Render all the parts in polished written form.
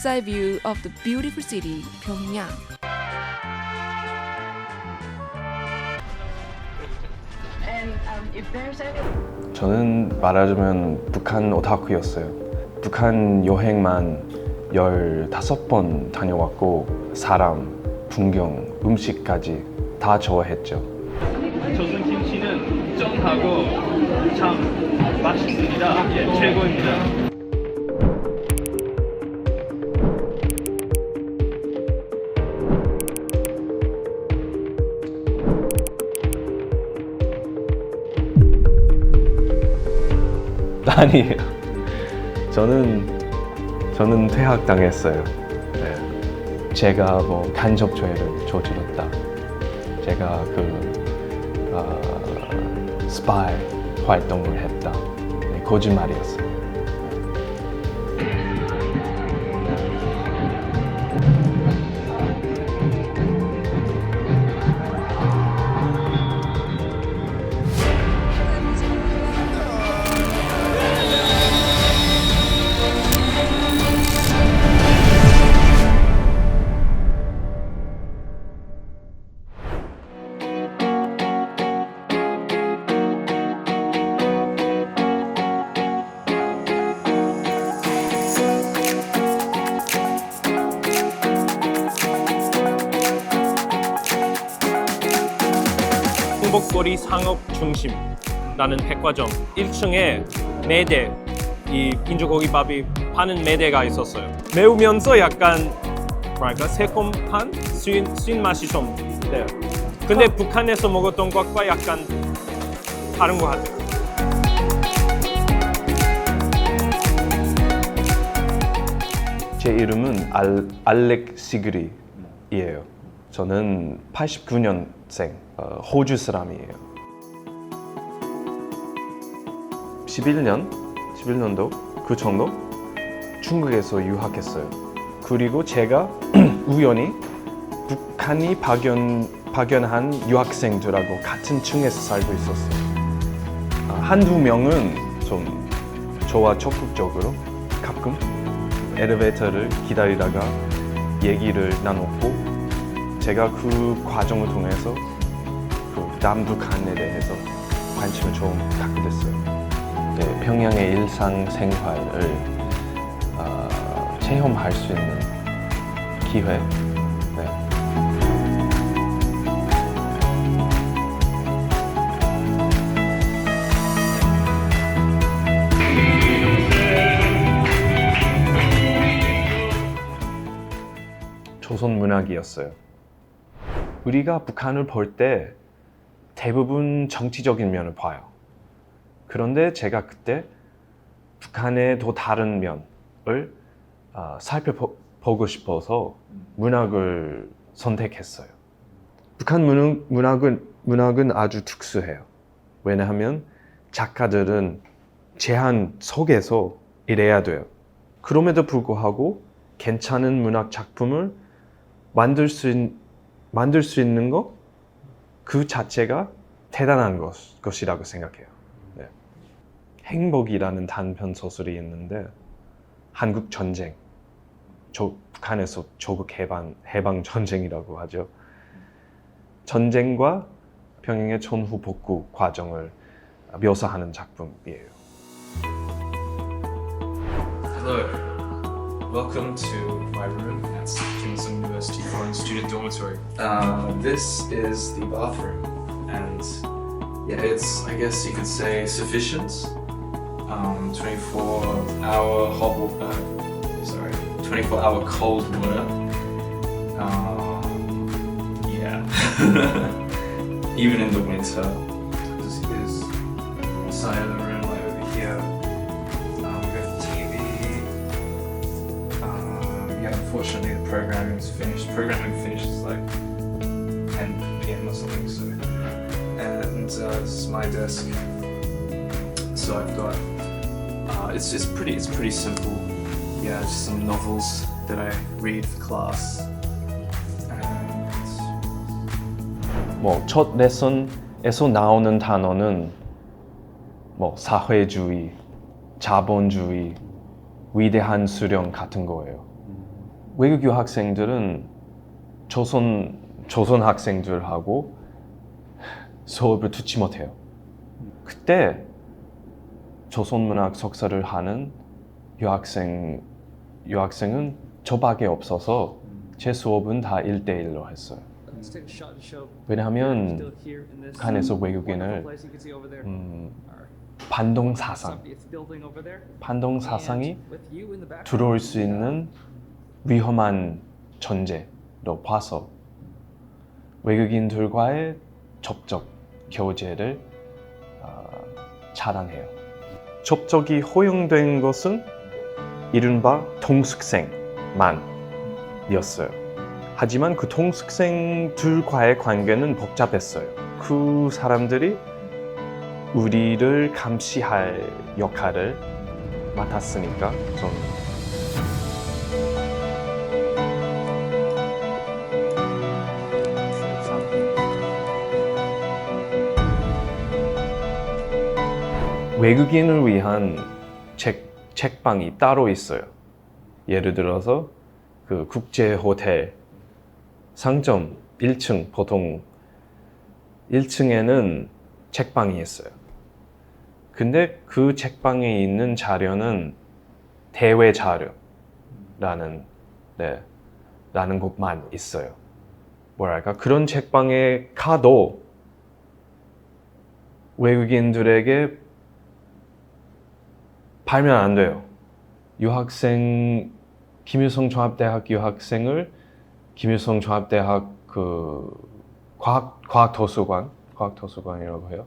bird's eye view of the beautiful city, Pyongyang. 저는 말하자면 북한 오타쿠였어요. 북한 여행만 15번 다녀왔고 사람, 풍경, 음식까지 다 좋아했죠. 조선 김치는 쩡하고 참 맛있습니다. 예, 최고입니다. 아니에요. 저는 퇴학당했어요. 네. 제가 뭐 간접죄를 저질렀다. 제가 스파이 활동을 했다. 네, 거짓말이었어요. 행복거리 상업중심라는 백화점 1층에 매대, 이 인조고기밥이 파는 매대가 있었어요. 매우면서 약간 뭐랄까 새콤한 쉰 맛이 좀 돼요. 근데 북한에서 먹었던 것과 약간 다른 것 같아요. 제 이름은 알렉 시그리예요. 저는 89년생 호주 사람이에요. 11년도 그 정도 중국에서 유학했어요. 그리고 제가 우연히 북한이 파견한 유학생들하고 같은 층에서 살고 있었어요. 한두 명은 좀 저와 적극적으로 가끔 엘리베이터를 기다리다가 얘기를 나눴고 제가 그 과정을 통해서 그 남북한에 대해서 관심을 좀 갖게 됐어요. 네, 평양의 일상생활을 체험할 수 있는 기회. 네. 조선 문학이었어요. 우리가 북한을 볼 때 대부분 정치적인 면을 봐요. 그런데 제가 그때 북한의 또 다른 면을 살펴보고 싶어서 문학을 선택했어요. 북한 문학은 아주 특수해요. 왜냐하면 작가들은 제한 속에서 일해야 돼요. 그럼에도 불구하고 괜찮은 문학 작품을 만들 수 있는 것, 그 자체가 대단한 것이라고 생각해요. 네. 행복이라는 단편 소설이 있는데 한국 전쟁, 북한에서 조국 해방 전쟁이라고 하죠. 전쟁과 평양의 전후 복구 과정을 묘사하는 작품이에요. Hello, welcome to my room at Kingston University Foreign Student Dormitory. This is the bathroom, and yeah, it's, I guess you could say, sufficient. 24-hour 24-hour cold water. Yeah, even in the winter. This is the side of the room right over here. We have the TV. Yeah, unfortunately the programming is finished. Programming finishes like 10 p.m. or something. So, and this is my desk. So I've got. It's pretty simple. Yeah, just some novels that I read for class. 첫 레슨에서 나오는 단어는 사회주의, 자본주의, 위대한 수령 같은 거예요. 외국 유학생들은 조선 학생들하고 수업을 듣지 못해요. 그때 조선문학 석사를 하는 유학생은 저밖에 없어서 제 수업은 다 1대1로 했어요. 왜냐하면 북한에서 외국인을 반동 사상이 들어올 수 있는 위험한 존재로 봐서 외국인들과의 접촉, 교제를 차단해요. 접촉이 허용된 것은 이른바 동숙생만이었어요. 하지만 그 동숙생들과의 관계는 복잡했어요. 그 사람들이 우리를 감시할 역할을 맡았으니까 좀 외국인을 위한 책방이 따로 있어요. 예를 들어서 그 국제 호텔 상점 1층 보통 1층에는 책방이 있어요. 근데 그 책방에 있는 자료는 대외 자료라는 라는 곳만 있어요. 뭐랄까 그런 책방에 가도 외국인들에게 팔면 안 돼요. 김일성 종합대학 유학생을 김일성 종합대학 그 과학도서관이라고 해요.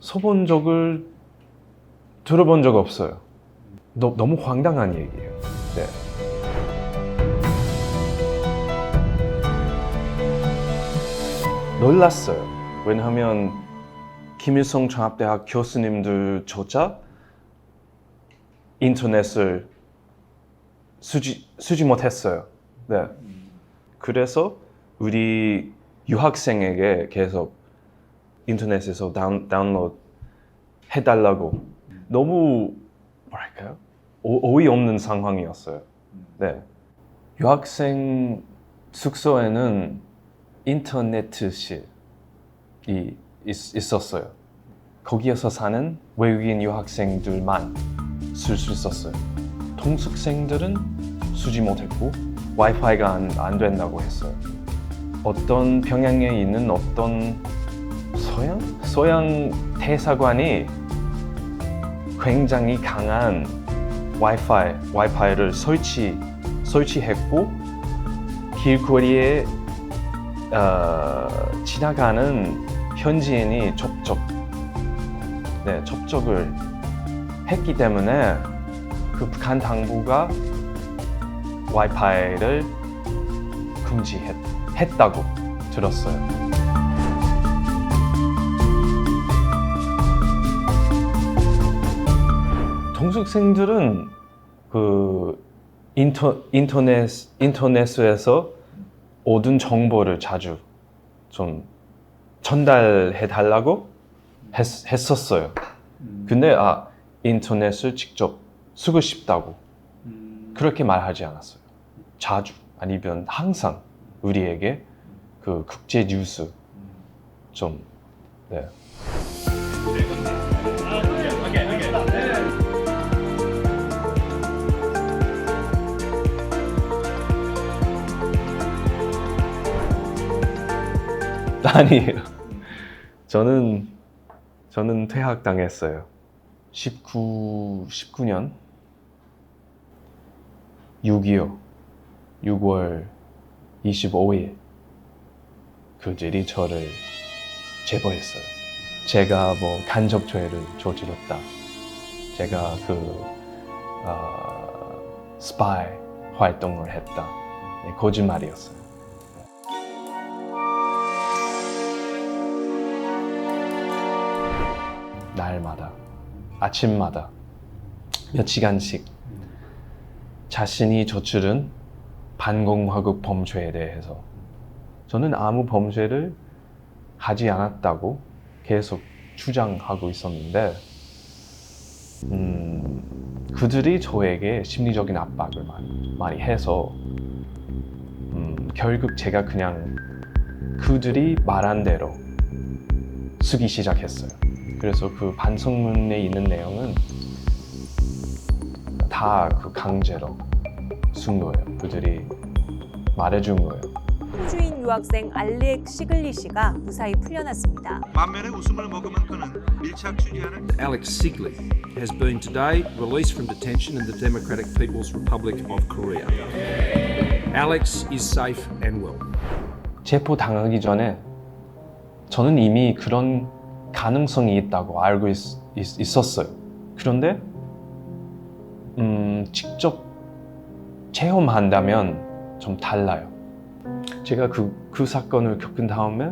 서본 적을 들어본 적 없어요. 너무 황당한 얘기예요. 네. 놀랐어요. 왜냐하면 김일성 종합대학 교수님들조차 인터넷을 쓰지 못했어요. 네. 그래서 우리 유학생에게 계속 인터넷에서 다운로드 해달라고 너무 뭐랄까요? 어이없는 상황이었어요. 네. 유학생 숙소에는 인터넷실이 있었어요. 거기에서 사는 외국인 유학생들만 쓸 수 있었어요. 동숙생들은 쓰지 못했고 와이파이가 안 된다고 했어요. 어떤 평양에 있는 어떤 서양 대사관이 굉장히 강한 와이파이를 설치했고 길거리에 지나가는 현지인이 접촉을 했기 때문에 그 북한 당부가 와이파이를 금지했다고 들었어요. 동숙생들은 그 인터넷에서 얻은 정보를 자주 좀 전달해 달라고 했었어요. 근데 인터넷을 직접 쓰고 싶다고 그렇게 말하지 않았어요. 자주 아니면 항상 우리에게 그 국제 뉴스 좀 네. 아니에요. 저는 퇴학당했어요. 19년 6월 25일 그들이 저를 제보했어요. 제가 뭐 간접죄를 저질렀다. 제가 스파이 활동을 했다. 거짓말이었어요. 날마다 아침마다 몇 시간씩 자신이 저지른 반공화국 범죄에 대해서 저는 아무 범죄를 하지 않았다고 계속 주장하고 있었는데 그들이 저에게 심리적인 압박을 많이 해서 결국 제가 그냥 그들이 말한 대로 쓰기 시작했어요. 그래서 그 반성문에 있는 내용은 다 그 강제로 쓴 거예요. 그들이 말해준 거예요. 호주인 유학생 알렉 시글리시가 무사히 풀려났습니다. 만면에 웃음을 머금은 그는 밀착 취재하는 Alex Sigley has been today released from detention in the Democratic People's Republic of Korea. Alex is safe and well. 체포 당하기 전에 저는 이미 그런 가능성이 있다고 알고 있었어요. 그런데 직접 체험한다면 좀 달라요. 제가 그 사건을 겪은 다음에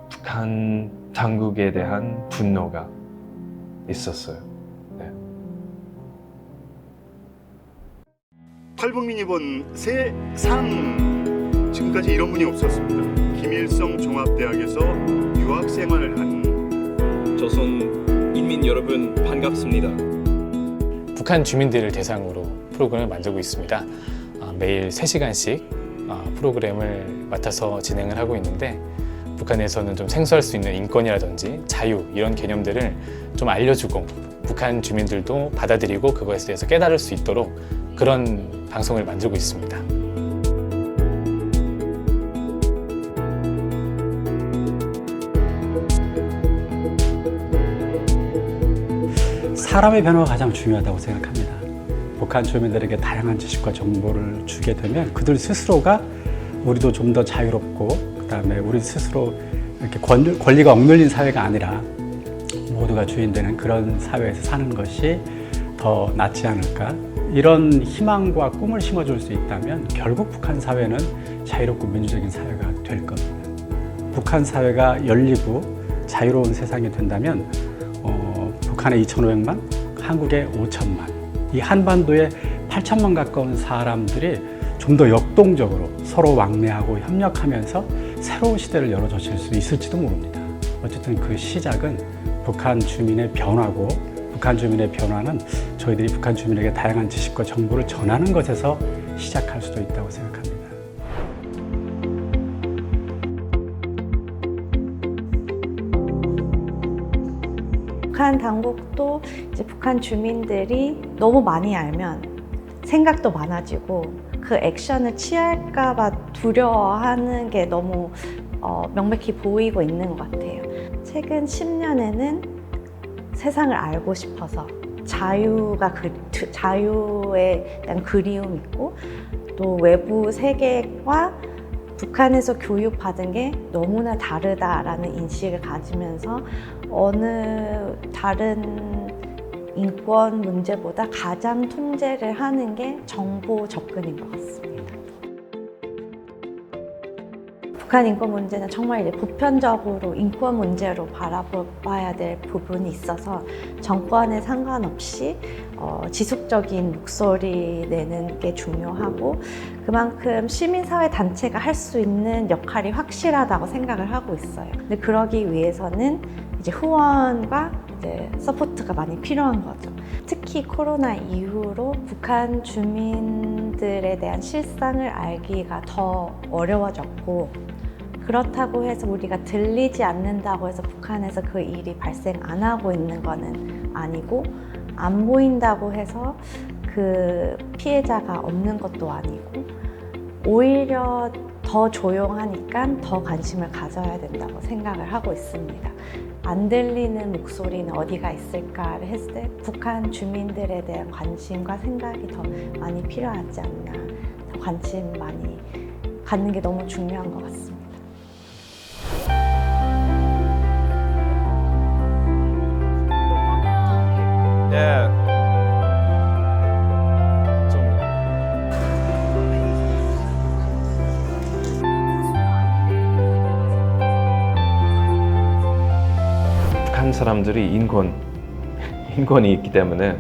북한 당국에 대한 분노가 있었어요. 네. 탈북민이 본 세상 지금까지 이런 분이 없었습니다. 김일성 종합대학에서 유학 생활을 한 조선 인민 여러분 반갑습니다. 북한 주민들을 대상으로 프로그램을 만들고 있습니다. 매일 3시간씩 프로그램을 맡아서 진행을 하고 있는데 북한에서는 좀 생소할 수 있는 인권이라든지 자유 이런 개념들을 좀 알려주고 북한 주민들도 받아들이고 그것에 대해서 깨달을 수 있도록 그런 방송을 만들고 있습니다. 사람의 변화가 가장 중요하다고 생각합니다. 북한 주민들에게 다양한 지식과 정보를 주게 되면 그들 스스로가 우리도 좀 더 자유롭고 그다음에 우리 스스로 이렇게 권리가 억눌린 사회가 아니라 모두가 주인되는 그런 사회에서 사는 것이 더 낫지 않을까. 이런 희망과 꿈을 심어줄 수 있다면 결국 북한 사회는 자유롭고 민주적인 사회가 될 겁니다. 북한 사회가 열리고 자유로운 세상이 된다면 북한의 2,500만, 한국의 5천만, 이 한반도에 8천만 가까운 사람들이 좀 더 역동적으로 서로 왕래하고 협력하면서 새로운 시대를 열어젖힐 수 있을지도 모릅니다. 어쨌든 그 시작은 북한 주민의 변화고 북한 주민의 변화는 저희들이 북한 주민에게 다양한 지식과 정보를 전하는 것에서 시작할 수도 있다고 생각합니다. 북한 당국도 이제 북한 주민들이 너무 많이 알면 생각도 많아지고 그 액션을 취할까봐 두려워하는 게 너무 명백히 보이고 있는 것 같아요. 최근 10년에는 세상을 알고 싶어서 자유에 대한 그리움이 있고 또 외부 세계와 북한에서 교육받은 게 너무나 다르다라는 인식을 가지면서 어느 다른 인권 문제보다 가장 통제를 하는 게 정보 접근인 것 같습니다. 북한 인권 문제는 정말 이제 보편적으로 인권 문제로 바라봐야 될 부분이 있어서 정권에 상관없이 지속적인 목소리 내는 게 중요하고 그만큼 시민사회 단체가 할 수 있는 역할이 확실하다고 생각을 하고 있어요. 근데 그러기 위해서는 이제 후원과 이제 서포트가 많이 필요한 거죠. 특히 코로나 이후로 북한 주민들에 대한 실상을 알기가 더 어려워졌고 그렇다고 해서 우리가 들리지 않는다고 해서 북한에서 그 일이 발생 안 하고 있는 거는 아니고 안 보인다고 해서 그 피해자가 없는 것도 아니고 오히려 더 조용하니까 더 관심을 가져야 된다고 생각을 하고 있습니다. 안 들리는 목소리는 어디가 있을까를 했을 때 북한 주민들에 대한 관심과 생각이 더 많이 필요하지 않나. 더 관심 많이 갖는 게 너무 중요한 것 같습니다. 네. 북한 사람들이 인권이 있기 때문에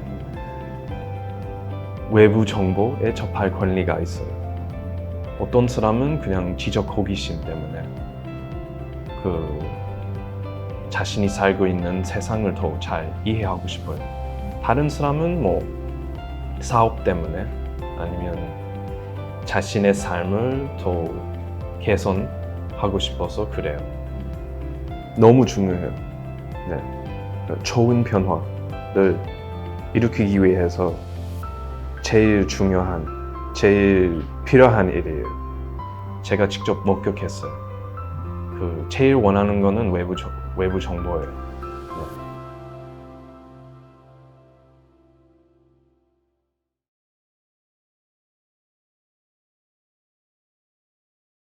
외부 정보에 접할 권리가 있어요. 어떤 사람은 그냥 지적 호기심 때문에 자신이 살고 있는 세상을 더 잘 이해하고 싶어요. 다른 사람은 뭐 사업 때문에 아니면 자신의 삶을 더 개선하고 싶어서 그래요. 너무 중요해요. 네. 좋은 변화를 일으키기 위해서 제일 중요한, 제일 필요한 일이에요. 제가 직접 목격했어요. 제일 원하는 거는 외부 정보예요. 네.